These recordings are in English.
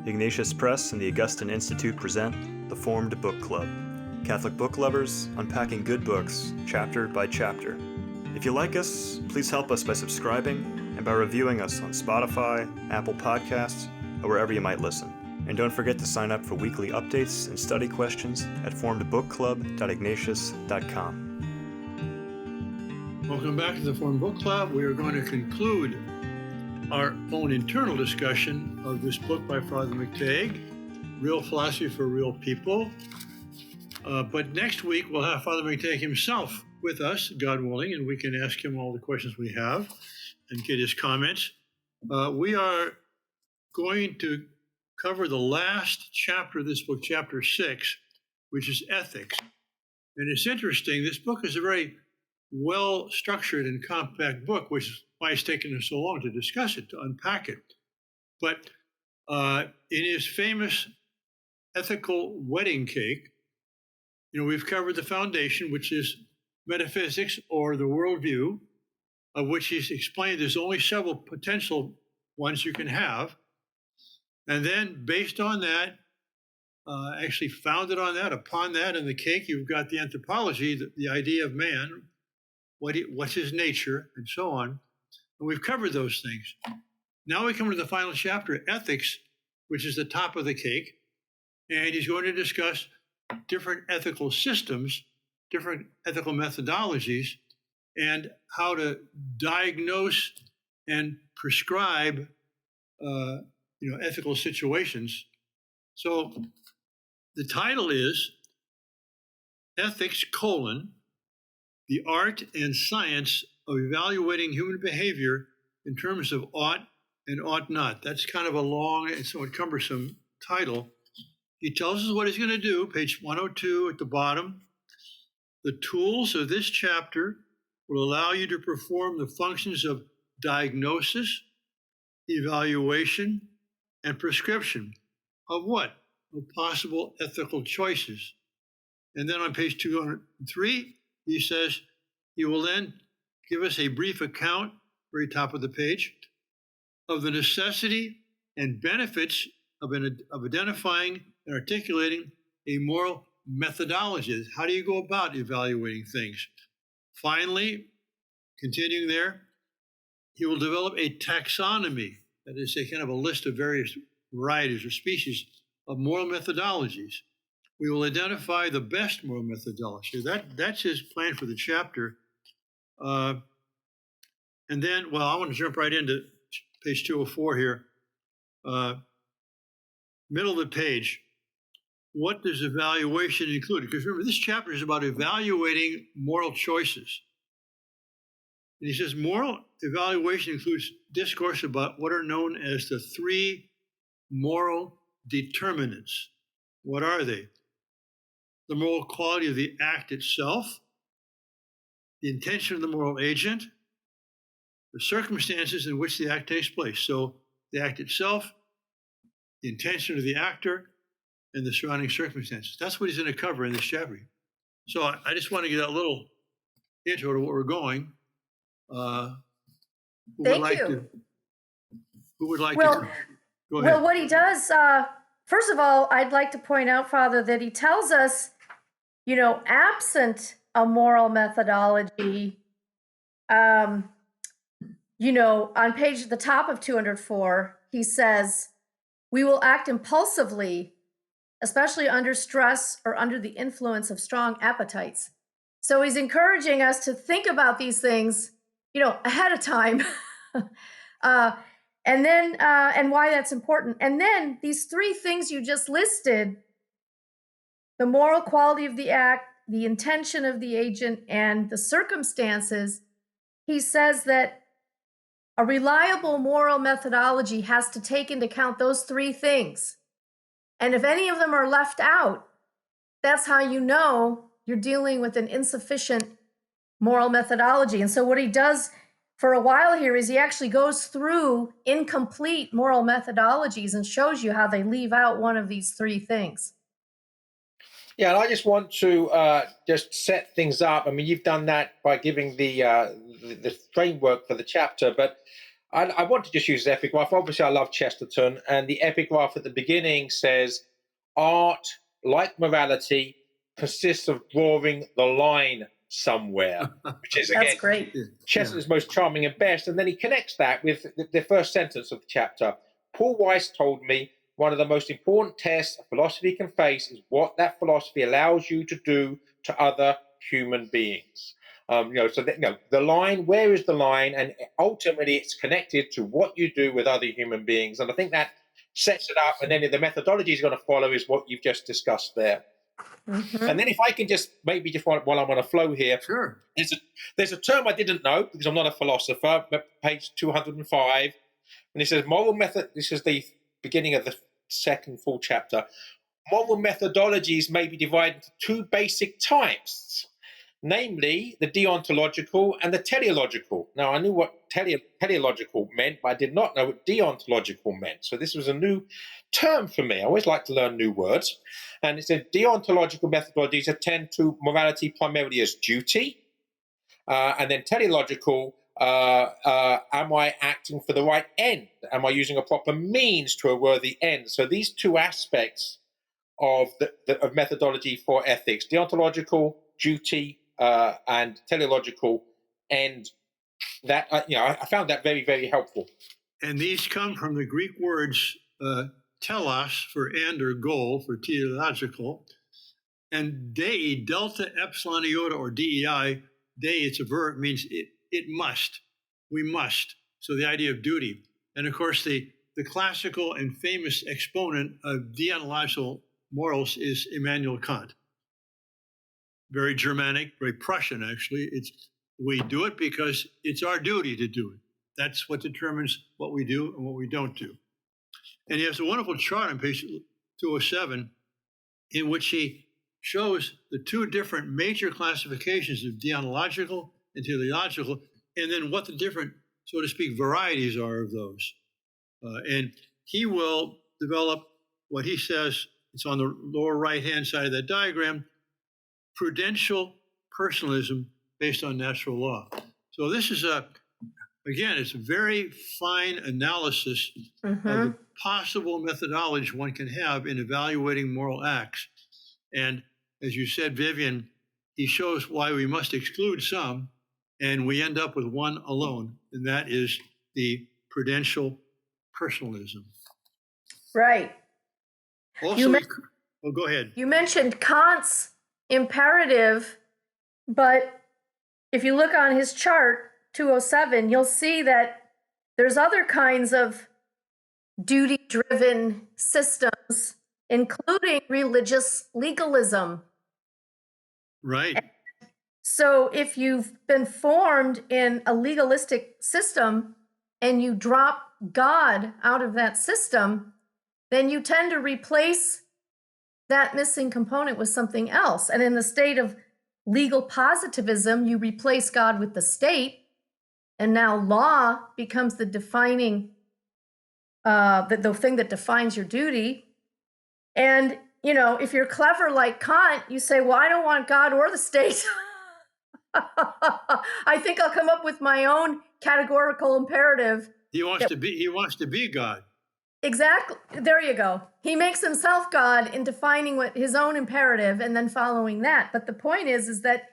Ignatius Press and the Augustine Institute present the Formed Book Club. Catholic book lovers unpacking good books, chapter by chapter. If you like us, please help us by subscribing and by reviewing us on Spotify, Apple Podcasts, or wherever you might listen. And don't forget to sign up for weekly updates and study questions at formedbookclub.ignatius.com. Welcome back to the Formed Book Club. We are going to conclude our own internal discussion of this book by Father McTeigue, Real Philosophy for Real People. But next week, we'll have Father McTeigue himself with us, God willing, and we can ask him all the questions we have and get his comments. We are going to cover the last chapter of this book, chapter 6, which is ethics. And it's interesting, this book is a very well-structured and compact book, which is why it's taken us so long to discuss it, to unpack it. But in his famous ethical wedding cake, we've covered the foundation, which is metaphysics or the worldview, of which he's explained there's only several potential ones you can have. And then based on that, actually founded on that, upon that in the cake, you've got the anthropology, the idea of man, what's his nature, and so on. And we've covered those things. Now we come to the final chapter, ethics, which is the top of the cake. And he's going to discuss different ethical systems, different ethical methodologies, and how to diagnose and prescribe ethical situations. So the title is Ethics, the Art and Science of Evaluating Human Behavior in Terms of Ought and Ought Not. That's kind of a long and somewhat cumbersome title. He tells us what he's going to do, page 102 at the bottom. The tools of this chapter will allow you to perform the functions of diagnosis, evaluation, and prescription of what? Of possible ethical choices. And then on page 203, he says he will then give us a brief account, very top of the page, of the necessity and benefits of identifying and articulating a moral methodology. How do you go about evaluating things? Finally, continuing there, he will develop a taxonomy, that is a kind of a list of various varieties or species of moral methodologies. We will identify the best moral methodology. That's his plan for the chapter. And then, I want to jump right into page 204 here. Middle of the page. What does evaluation include? Because remember, this chapter is about evaluating moral choices. And he says moral evaluation includes discourse about what are known as the three moral determinants. What are they? The moral quality of the act itself, the intention of the moral agent, the circumstances in which the act takes place. So the act itself, the intention of the actor, and the surrounding circumstances. That's what he's going to cover in this chapter. So I just want to get a little intro to what we're going. Who would like to go ahead? Well, what he does, first of all, I'd like to point out, Father, that he tells us, absent a moral methodology, on page at the top of 204, he says, we will act impulsively, especially under stress or under the influence of strong appetites. So he's encouraging us to think about these things, ahead of time, and then and why that's important. And then these three things you just listed: the moral quality of the act, the intention of the agent, and the circumstances. He says that a reliable moral methodology has to take into account those three things. And if any of them are left out, that's how you know you're dealing with an insufficient moral methodology. And so what he does for a while here is he actually goes through incomplete moral methodologies and shows you how they leave out one of these three things. Yeah, and I just want to just set things up. I mean, you've done that by giving the framework for the chapter, but I want to just use the epigraph. Obviously, I love Chesterton, and the epigraph at the beginning says, "Art, like morality, consists of drawing the line somewhere," which is, That's again, great. Chesterton's most charming and best. And then he connects that with the first sentence of the chapter. Paul Weiss told me one of the most important tests a philosophy can face is what that philosophy allows you to do to other human beings. The line, where is the line? And ultimately, it's connected to what you do with other human beings. And I think that sets it up. And then the methodology is going to follow is what you've just discussed there. Mm-hmm. And then if I can just while I'm on a flow here, Sure. there's a term I didn't know because I'm not a philosopher, but page 205, and it says moral method. This is the beginning of the second full chapter. Moral methodologies may be divided into two basic types, namely the deontological and the teleological. Now, I knew what teleological meant, but I did not know what deontological meant. So this was a new term for me. I always like to learn new words. And it said deontological methodologies attend to morality primarily as duty. And then teleological, am I acting for the right end? Am I using a proper means to a worthy end? So these two aspects of of methodology for ethics, deontological, duty, and teleological end, that I found that very, very helpful. And these come from the Greek words telos for end or goal for teleological, and dei, delta epsilon iota, or dei. Dei, it's a verb, means it must. We must. So the idea of duty. And of course, the classical and famous exponent of deontological morals is Immanuel Kant. Very Germanic, very Prussian, actually. We do it because it's our duty to do it. That's what determines what we do and what we don't do. And he has a wonderful chart on page 207 in which he shows the two different major classifications of deontological and teleological, and then what the different, so to speak, varieties are of those. And he will develop what he says, it's on the lower right-hand side of that diagram, prudential personalism based on natural law. So this is again, it's a very fine analysis of the possible methodology one can have in evaluating moral acts. And as you said, Vivian, he shows why we must exclude some, and we end up with one alone, and that is the prudential personalism. Right. Also, go ahead. You mentioned Kant's imperative, but if you look on his chart, 207, you'll see that there's other kinds of duty-driven systems, including religious legalism. Right. So if you've been formed in a legalistic system and you drop God out of that system, then you tend to replace that missing component with something else. And in the state of legal positivism, you replace God with the state, and now law becomes the defining, the thing that defines your duty. And, if you're clever like Kant, you say, well, I don't want God or the state. I think I'll come up with my own categorical imperative. He wants to be God. Exactly. There you go. He makes himself God in defining what his own imperative and then following that. But the point is that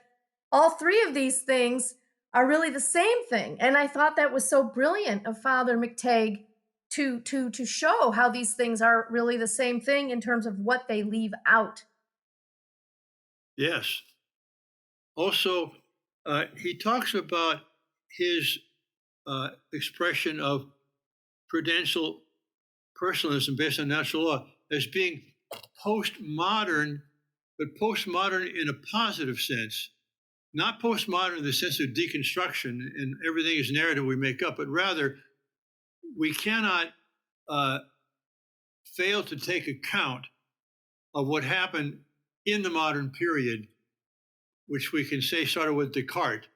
all three of these things are really the same thing. And I thought that was so brilliant of Father McTeigue to show how these things are really the same thing in terms of what they leave out. Yes. Also, he talks about his expression of prudential personalism based on natural law as being postmodern, but postmodern in a positive sense. Not postmodern in the sense of deconstruction and everything is narrative we make up, but rather we cannot fail to take account of what happened in the modern period, which we can say started with Descartes.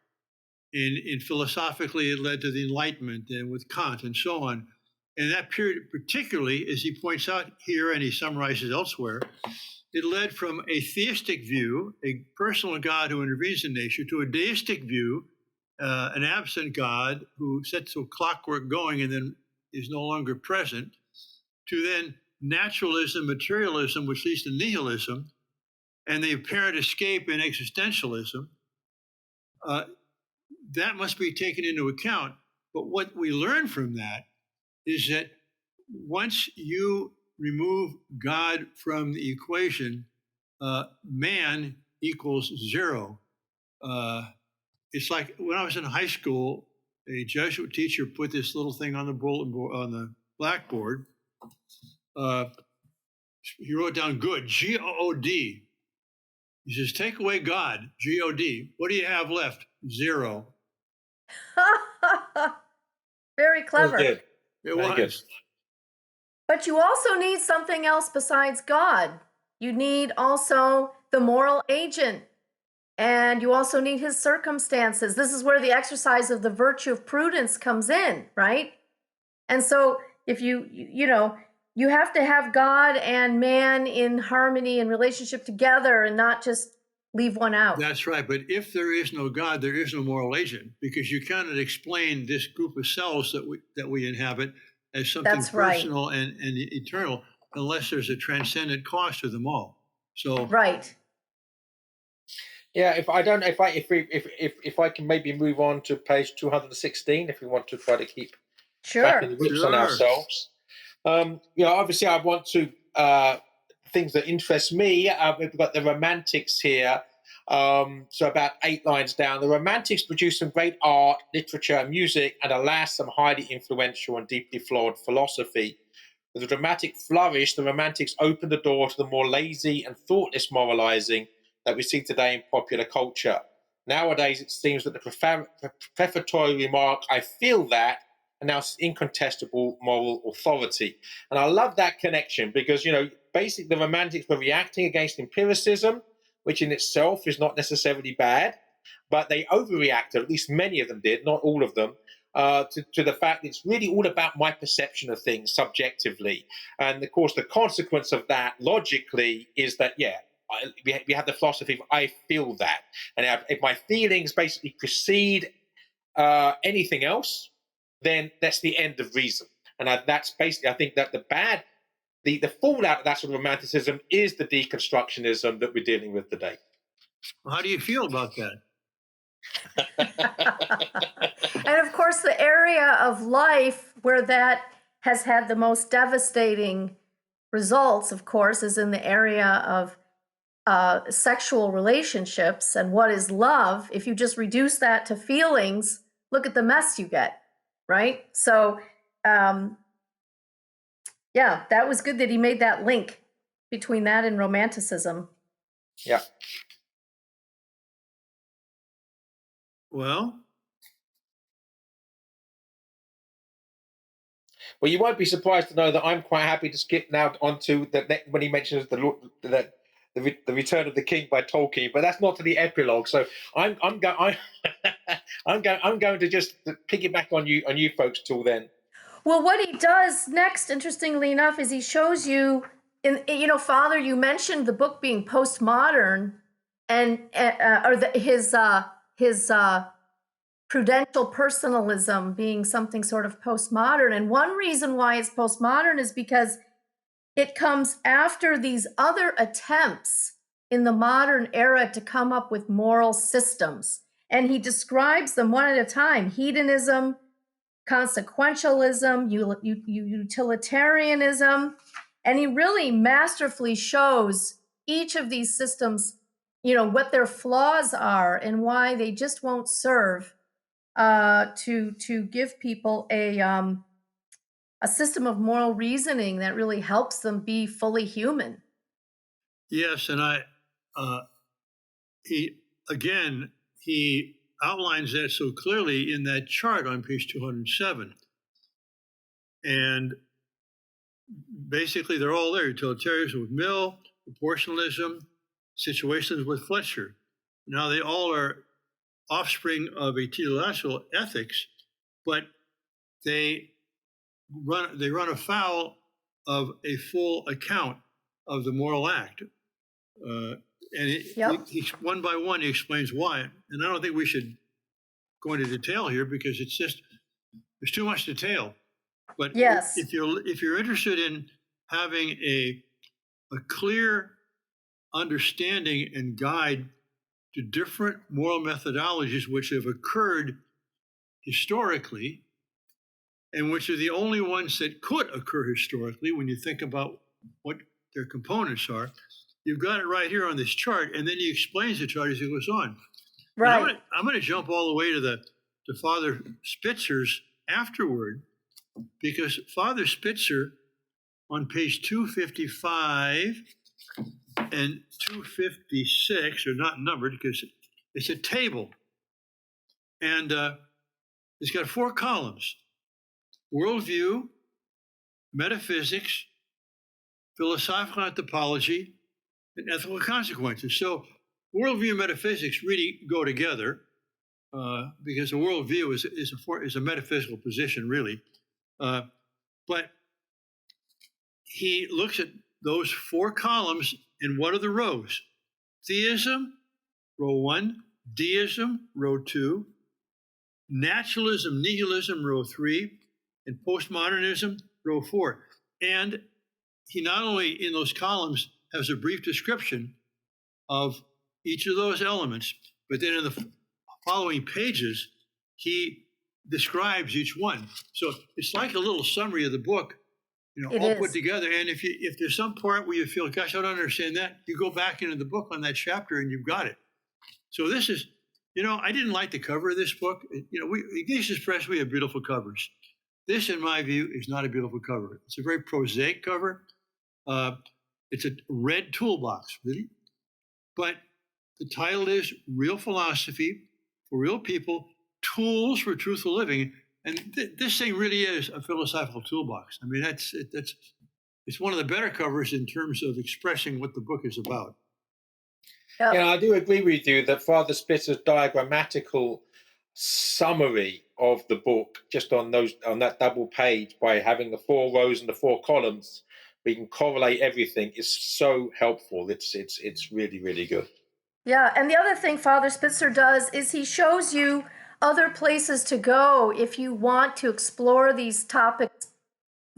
And philosophically, it led to the Enlightenment and with Kant and so on. And that period, particularly, as he points out here and he summarizes elsewhere, it led from a theistic view, a personal God who intervenes in nature, to a deistic view an absent God who sets the clockwork going and then is no longer present, to then naturalism, materialism, which leads to nihilism, and the apparent escape in existentialism. That must be taken into account. But what we learn from that is that once you remove God from the equation, man equals zero. It's like when I was in high school, a Jesuit teacher put this little thing on the bulletin board, on the blackboard. He wrote down good, G-O-O-D. He says, take away God, G-O-D. What do you have left? Zero. Very clever. Good. It Very was. good. But you also need something else besides God. You need also the moral agent, and you also need his circumstances. This is where the exercise of the virtue of prudence comes in, right? And so if you have to have God and man in harmony and relationship together and not just leave one out. That's right. But if there is no God, there is no moral agent, because you cannot explain this group of cells that we inhabit as something That's right. personal and eternal, unless there's a transcendent cause to them all. So Right. Yeah, if I can maybe move on to page 216, if we want to try to keep back in the Sure. roots on ourselves. Obviously, I want to things that interest me. We've got the Romantics here. So about 8 lines down, the Romantics produced some great art, literature, and music, and alas, some highly influential and deeply flawed philosophy. With a dramatic flourish, the Romantics opened the door to the more lazy and thoughtless moralizing that we see today in popular culture. Nowadays, it seems that the prefatory remark, I feel that, announced incontestable moral authority. And I love that connection because, basically the Romantics were reacting against empiricism, which in itself is not necessarily bad, but they overreacted, at least many of them did, not all of them, to the fact that it's really all about my perception of things subjectively. And of course, the consequence of that logically is that, we have the philosophy of I feel that. And if my feelings basically precede anything else, then that's the end of reason. And that's basically, I think that the fallout of that sort of romanticism is the deconstructionism that we're dealing with today. how do you feel about that? And of course, the area of life where that has had the most devastating results, of course, is in the area of sexual relationships. And what is love? If you just reduce that to feelings, look at the mess you get, right? So, that was good that he made that link between that and romanticism. Yeah. Well, you won't be surprised to know that I'm quite happy to skip now onto when he mentions the Return of the King by Tolkien, but that's not to the epilogue. So I'm going to just piggyback on you folks till then. Well, what he does next, interestingly enough, is he shows you, Father, you mentioned the book being postmodern, and his prudential personalism being something sort of postmodern. And one reason why it's postmodern is because it comes after these other attempts in the modern era to come up with moral systems. And he describes them one at a time: hedonism, consequentialism, utilitarianism. And he really masterfully shows each of these systems, what their flaws are and why they just won't serve to give people a system of moral reasoning that really helps them be fully human. yes, and he outlines that so clearly in that chart on page 207. And basically, they're all there: utilitarianism with Mill, proportionalism, situations with Fletcher. Now, they all are offspring of a teleological ethics, but they run afoul of a full account of the moral act. And he one by one, he explains why. And I don't think we should go into detail here because it's just there's too much detail. But Yes. if you're interested in having a clear understanding and guide to different moral methodologies which have occurred historically, and which are the only ones that could occur historically when you think about what their components are, you've got it right here on this chart, and then he explains the chart as it goes on. Right. I'm going to jump all the way to Father Spitzer's afterward, because Father Spitzer on page 255 and 256 are not numbered because it's a table, and it's got 4 columns: worldview, metaphysics, philosophical anthropology, and ethical consequences. So worldview and metaphysics really go together because a worldview is a metaphysical position, really. But he looks at those 4 columns, and what are the rows? Theism, row 1, deism, row 2, naturalism, nihilism, row 3, and postmodernism, row 4. And he not only in those columns has a brief description of each of those elements, but then in the following pages, he describes each one. So it's like a little summary of the book, all put together. And if there's some part where you feel, gosh, I don't understand that, you go back into the book on that chapter and you've got it. So this is, I didn't like the cover of this book. Ignatius Press, we have beautiful covers. This, in my view, is not a beautiful cover. It's a very prosaic cover. It's a red toolbox, really. But the title is Real Philosophy for Real People, Tools for Truthful Living. And this thing really is a philosophical toolbox. I mean, it's one of the better covers in terms of expressing what the book is about. Yep. Yeah, I do agree with you that Father Spitzer's diagrammatical summary of the book, just on that double page, by having the 4 rows and the 4 columns, we can correlate everything, is so helpful. It's really, really good. Yeah, and the other thing Father Spitzer does is he shows you other places to go if you want to explore these topics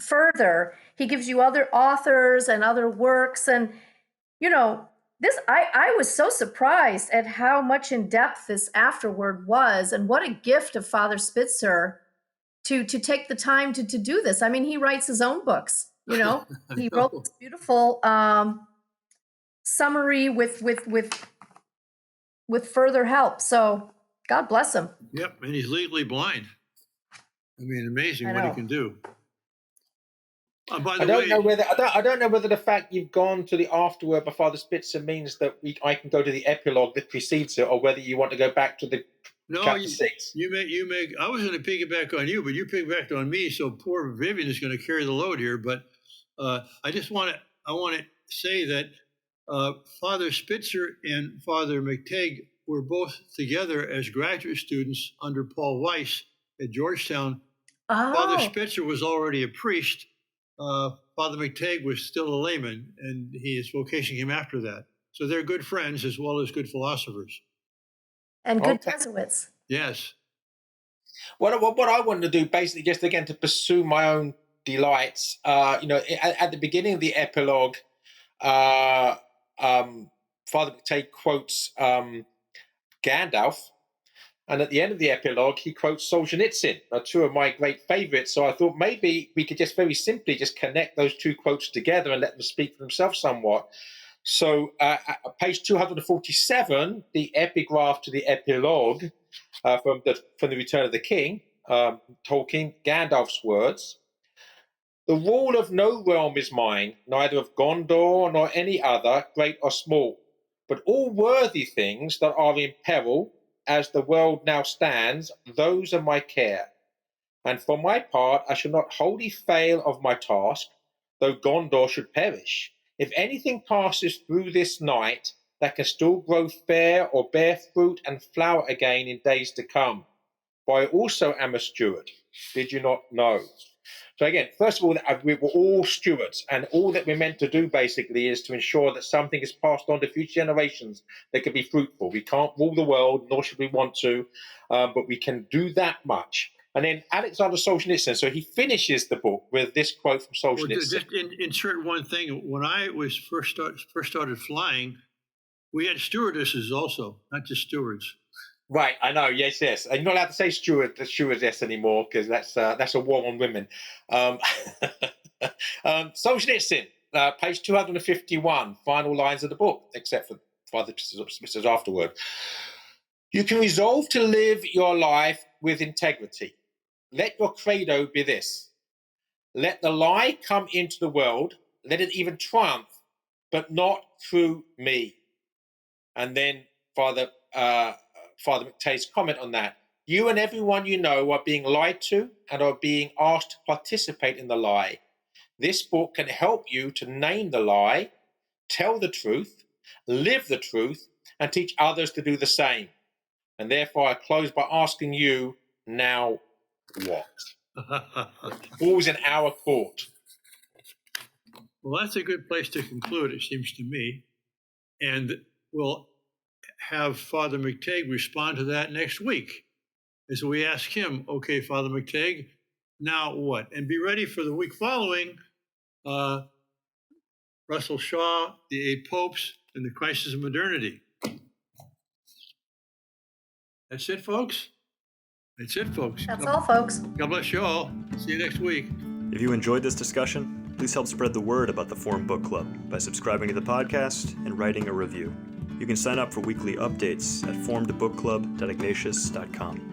further. He gives you other authors and other works, and this I was so surprised at how much in depth this afterword was, and what a gift of Father Spitzer to take the time to do this. I mean, he writes his own books. He wrote this beautiful summary with further help. So God bless him. Yep, and he's legally blind. I mean, amazing what he can do. By the way, I don't know whether the fact you've gone to the afterword by Father Spitzer means that I can go to the epilogue that precedes it, or whether you want to go back to the chapter 6. You may. I was going to piggyback on you, but you piggybacked on me. So poor Vivian is going to carry the load here. But I want to say that Father Spitzer and Father McTeigue were both together as graduate students under Paul Weiss at Georgetown. Oh. Father Spitzer was already a priest. Father McTeigue was still a layman, and his vocation came after that. So they're good friends as well as good philosophers. And good Jesuits. Yes. What I wanted to do, basically, just again to pursue my own delights, at the beginning of the epilogue, Father McTeigue quotes Gandalf, and at the end of the epilogue, he quotes Solzhenitsyn, 2 of my great favorites. So I thought maybe we could just very simply just connect those 2 quotes together and let them speak for themselves somewhat. So page 247, the epigraph to the epilogue from the Return of the King, Tolkien, Gandalf's words. The rule of no realm is mine, neither of Gondor nor any other, great or small, but all worthy things that are in peril, as the world now stands, those are my care. And for my part, I shall not wholly fail of my task, though Gondor should perish. If anything passes through this night that can still grow fair or bear fruit and flower again in days to come, for I also am a steward. Did you not know? So again, first of all, we're all stewards, and all that we're meant to do basically is to ensure that something is passed on to future generations that can be fruitful. We can't rule the world, nor should we want to, but we can do that much. And then Alexander Solzhenitsyn, so he finishes the book with this quote from Solzhenitsyn. Well, just insert one thing. When I was first started flying, we had stewardesses also, not just stewards. Right, I know. Yes. And you're not allowed to say stewardess anymore because that's a war on women. Solzhenitsyn, page 251, final lines of the book, except for Father Mrs. afterward. You can resolve to live your life with integrity. Let your credo be this: let the lie come into the world, let it even triumph, but not through me. And then Father McTeige's comment on that. You and everyone you know are being lied to and are being asked to participate in the lie. This book can help you to name the lie, tell the truth, live the truth, and teach others to do the same. And therefore I close by asking you, now what? All's in our court. Well, that's a good place to conclude, it seems to me. And we'll have Father McTeigue respond to that next week as we ask him, okay, Father McTeigue, now what? And be ready for the week following, Russell Shaw, the 8 Popes, and the Crisis of Modernity. That's it, folks. That's all, folks. God bless you all. See you next week. If you enjoyed this discussion, please help spread the word about the Forum Book Club by subscribing to the podcast and writing a review. You can sign up for weekly updates at forumbookclub.ignatius.com.